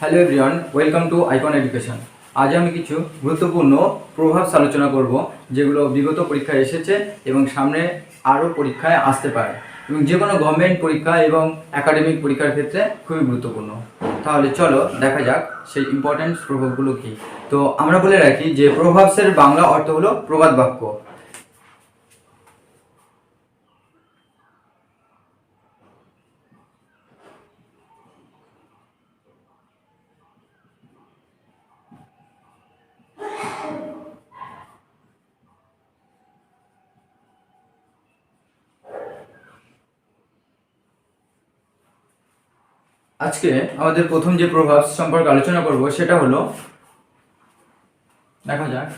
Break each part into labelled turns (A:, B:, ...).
A: Hello everyone, welcome to icon education. আজ আমি কিছু গুরুত্বপূর্ণ প্রভাবস আলোচনা করব যেগুলো বিগত পরীক্ষায় এসেছে এবং সামনে আরও পরীক্ষায় আসতে পারে এবং যে কোনো গভর্নমেন্ট পরীক্ষা এবং একাডেমিক পরীক্ষার ক্ষেত্রে খুবই গুরুত্বপূর্ণ। তাহলে চলো দেখা যাক সেই ইম্পর্টেন্ট প্রভাবগুলো কী। তো আমরা বলে রাখি যে প্রভাবসের বাংলা অর্থ হলো প্রবাদ বাক্য। আজকে আমাদের প্রথম যে প্রভাব সম্পর্কে আলোচনা করব সেটা হলো, দেখা যাক,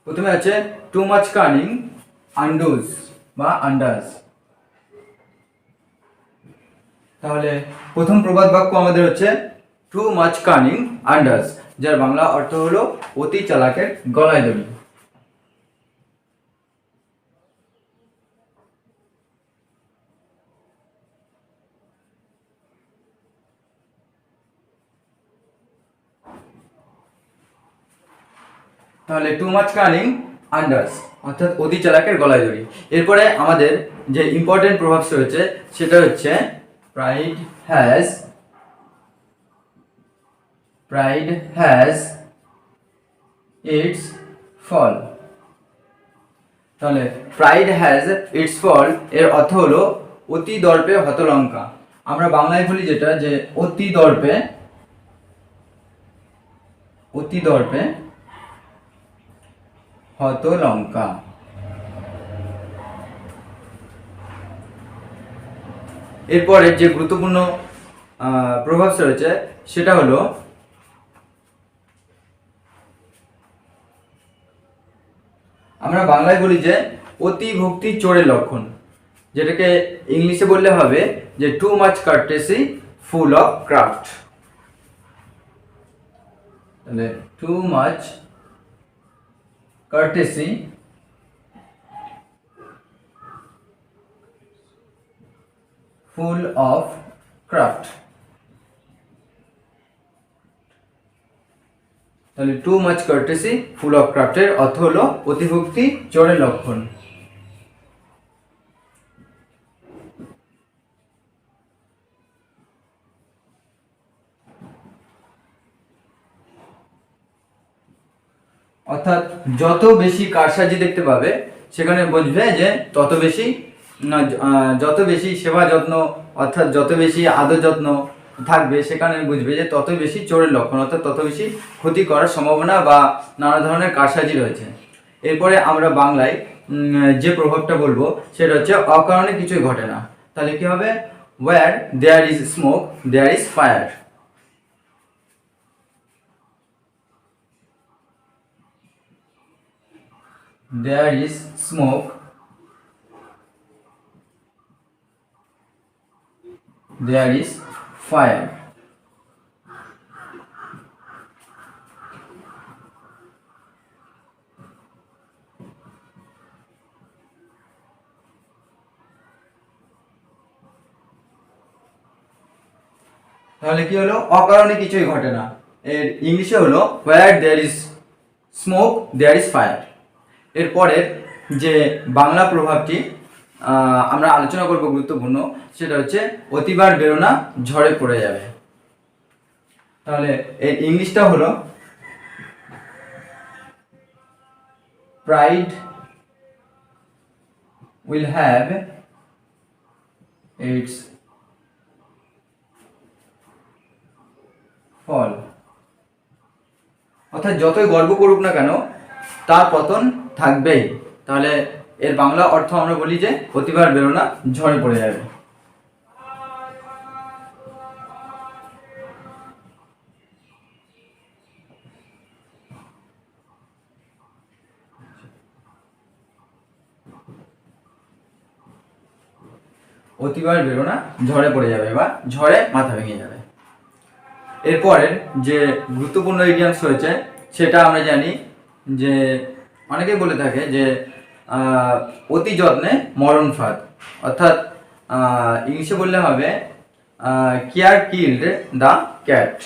A: প্রথমে আছে টু মাচ কার্নিং আন্ডোজ বা আন্ডাজ। তাহলে প্রথম প্রবাদ বাক্য আমাদের হচ্ছে টু মাচ কার্নিং আন্ডাজ, যার বাংলা অর্থ হলো অতি চালাকের গলায় দড়ি। তাহলে টু মাচ কার্নিং আন্ডাজ অর্থাৎ অতি চালাকের গলায় দড়ি। এরপরে আমাদের যে ইম্পর্টেন্ট প্রভাব রয়েছে সেটা হচ্ছে প্রাইড হ্যাজ ইটস ফল। তাহলে প্রাইড হ্যাজ ইটস ফল এর অর্থ হলো অতি দর্পে হতলঙ্কা। আমরা বাংলায় বলি যেটা, যে অতি দর্পে হতলঙ্কা। এরপরে যে গুরুত্বপূর্ণ প্রভাব রয়েছে সেটা হলো আমরা বাংলায় বলি যে অতি ভক্তি চোরের লক্ষণ, যেটাকে ইংলিশে বললে হবে যে too much courtesy full of craft. তাহলে too much courtesy full of craft. তাহলে too much courtesy full of ক্রাফটের অর্থ হলো অতিভক্তি চোরের লক্ষণ। অর্থাৎ যত বেশি কারসাজি দেখতে পাবে সেখানে বুঝবে যে যত বেশি সেবা যত্ন অর্থাৎ যত বেশি আদর যত্ন থাকবে সেখানে বুঝবে যে তত বেশি চোরের লক্ষণ, অর্থাৎ তত বেশি ক্ষতি করার সম্ভাবনা বা নানা ধরনের কারসাজি রয়েছে। এরপরে আমরা বাংলায় যে প্রভাবটা বলবো সেটা হচ্ছে অকারণে কিছুই ঘটে না। তাহলে কি হবে? Where there is smoke there is fire. There is smoke, there is fire. তাহলে কি হলো? অকারণে কিছুই ঘটে না। এর ইংলিশে হলো where there is smoke there is fire। এরপরের যে বাংলা প্রভাবটি আমরা আলোচনা করব গুরুত্বপূর্ণ, সেটা হচ্ছে অতিবার বেরোনা ঝড়ে পড়ে যাবে। তাহলে এর ইংলিশটা হলো pride will have its fall। অর্থাৎ যতই গর্ব করুক না কেন তার পতন থাকবেই। তাহলে এর বাংলা অর্থ আমরা বলি যে প্রতিবার বেরোনা ঝড়ে পড়ে যাবে। অতিবার বেরোনা ঝড়ে পড়ে যাবে বা ঝড়ে মাথা ভেঙে যাবে। এরপরের যে গুরুত্বপূর্ণ ইডিয়ামস রয়েছে সেটা আমরা জানি যে অনেকেই বলে থাকে যে অতি যত্নে মরণ ফাঁদ, অর্থাৎ ইংলিশে বললে হবে care killed the cat,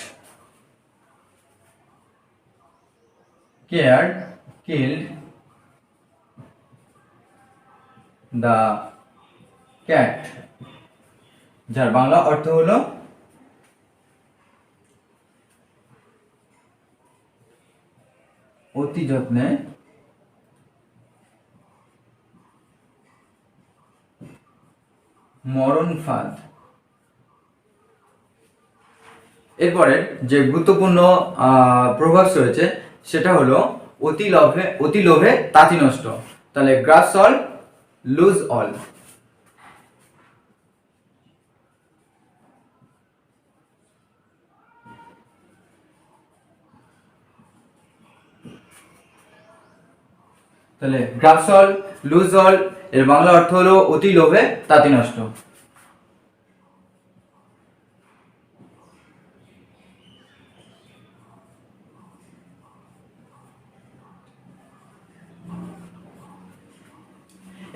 A: care killed the cat, যার বাংলা অর্থ হলো অতি যত্নে মরণ ফাঁদ। এরপরে যে গুরুত্বপূর্ণ প্রভাব রয়েছে সেটা হলো অতি লোভে তাঁতি নষ্ট। তাহলে গ্রাস অল লুজ অল। তাহলে গ্রাস অল লুজ অল এর বাংলা অর্থ হলো অতি লোভে তাঁতি নষ্ট।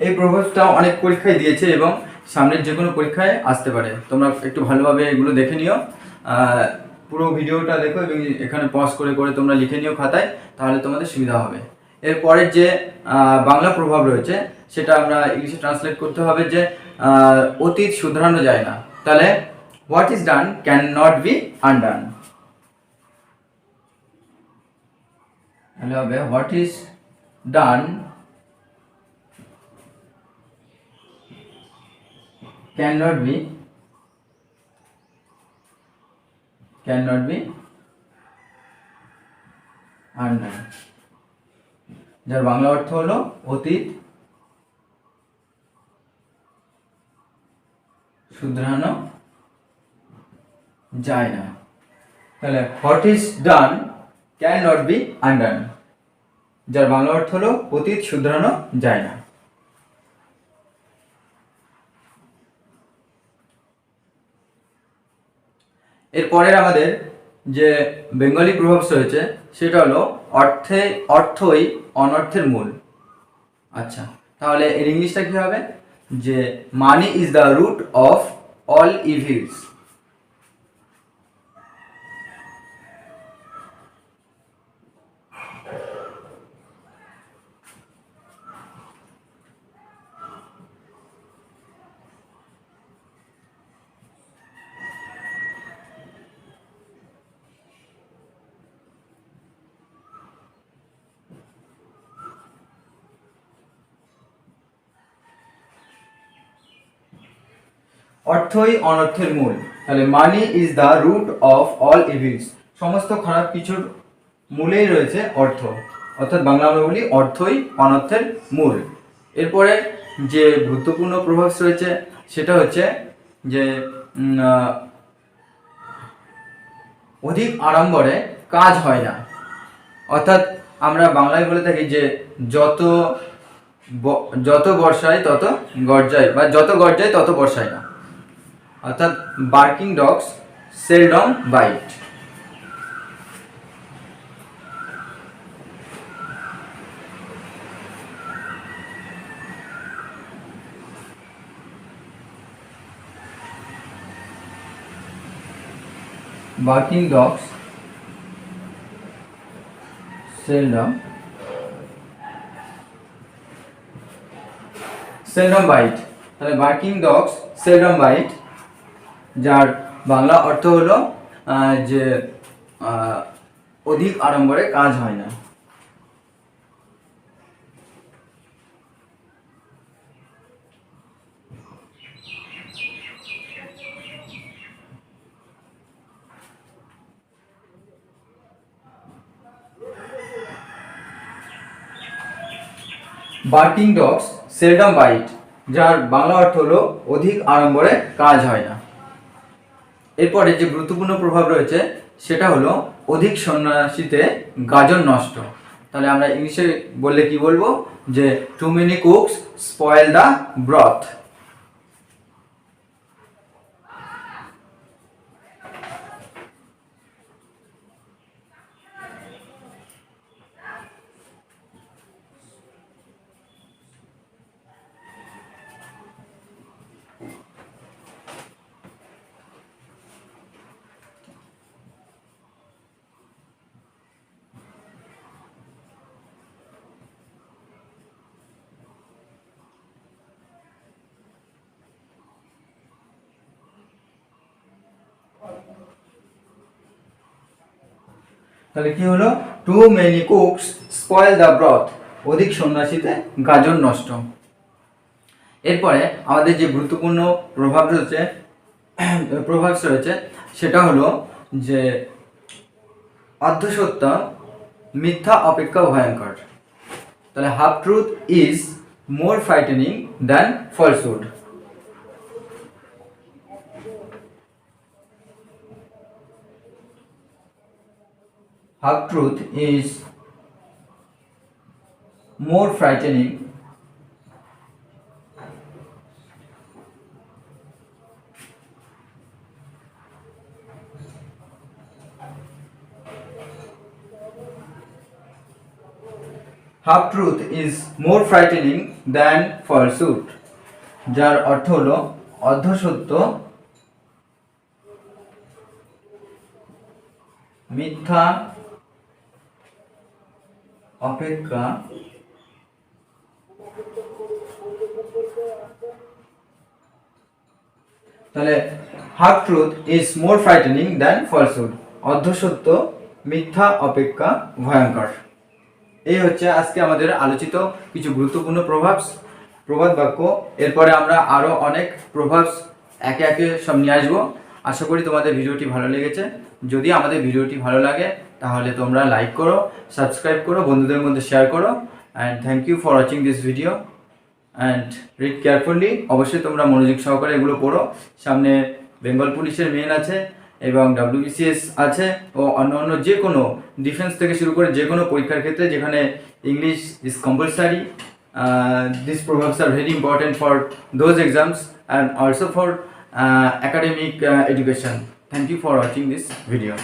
A: এই প্রভাবটা অনেক পরীক্ষায় দিয়েছে এবং সামনের যে কোনো পরীক্ষায় আসতে পারে। তোমরা একটু ভালোভাবে এগুলো দেখে নিও, পুরো ভিডিওটা দেখো এবং এখানে পজ করে করে তোমরা লিখে নিও খাতায়, তাহলে তোমাদের সুবিধা হবে। এরপরের যে বাংলা প্রভাব রয়েছে সেটা আমরা ইংলিশে ট্রান্সলেট করতে হবে যে অতীত শুধরানো যায় না। তাহলে what is done can not be undone. তাহলে হবে what is done cannot be undone, যার বাংলা অর্থ হলো অতীত শুধরানো যায় না। তাহলে what is done cannot be undone, যার বাংলা অর্থ হলো অতীত শুধরানো যায় না। এরপরের আমাদের যে বেঙ্গলি প্রভাব রয়েছে সেটা হলো অর্থই অনর্থের মূল। আচ্ছা, তাহলে এর ইংলিশটা কি হবে যে money is the root of all evils. অর্থই অনর্থের মূল। তাহলে money is the root of all evils, সমস্ত খারাপ কিছুর মূলেই রয়েছে অর্থ, অর্থাৎ বাংলা আমরা বলি অর্থই অনর্থের মূল। এরপরে যে গুরুত্বপূর্ণ প্রভাব রয়েছে সেটা হচ্ছে যে অধিক আড়ম্বরে কাজ হয় না, অর্থাৎ আমরা বাংলায় বলে থাকি যে যত বর্ষায় তত গর্জায়, বা যত গর্জায় তত বর্ষায় না, অর্থাৎ barking dogs seldom byte. Barking dogs seldom byte. তাহলে বার্কিং ডগস সেলডম বাইট, যার বাংলা অর্থ হলো যে অধিক আড়ম্বরে কাজ হয় না। বার্কিং ডগস সেলডম বাইট, যার বাংলা অর্থ হলো অধিক আড়ম্বরে কাজ হয় না। এরপরে যে গুরুত্বপূর্ণ প্রভাব রয়েছে সেটা হলো অধিক সন্ন্যাসীতে গাজন নষ্ট। তাহলে আমরা ইংলিশে বললে কি বলবো যে too many cooks spoil the broth. তাহলে কি হলো, too many cooks spoil the broth, অধিক সন্ন্যাসীতে গাজন নষ্ট। এরপরে আমাদের যে গুরুত্বপূর্ণ প্রভাবস রয়েছে সেটা হলো যে অর্ধসত্য মিথ্যা অপেক্ষা ভয়ঙ্কর। তাহলে half truth is more frightening than falsehood. Half truth is more frightening half truth is more frightening than falsehood, যার অর্থ হলো অর্ধসত্য মিথ্যা অপেক্ষা তাহলে half truth is more frightening than falsehood, অর্ধসত্য মিথ্যা অপেক্ষা ভয়ঙ্কর। এই হচ্ছে আজকে আমাদের আলোচিত কিছু গুরুত্বপূর্ণ প্রবাদ বাক্য। এরপরে আমরা আরও অনেক প্রভাবস একে একে সব নিয়ে আসবো। আশা করি তোমাদের ভিডিওটি ভালো লেগেছে। যদি আমাদের ভিডিওটি ভালো লাগে তাহলে তোমরা লাইক করো, সাবস্ক্রাইব করো, বন্ধুদের মধ্যে শেয়ার করো। And thank you for watching this video and read carefully. অবশ্যই তোমরা মনোযোগ সহকারে এগুলো পড়ো। সামনে বেঙ্গল পুলিশের মেন আছে এবং WBCS আছে ও অন্য যে কোনো ডিফেন্স থেকে শুরু করে যে কোনো পরীক্ষার ক্ষেত্রে যেখানে English is compulsory, this প্রভাবস are very important for those exams and also for academic education. Thank you for watching this video.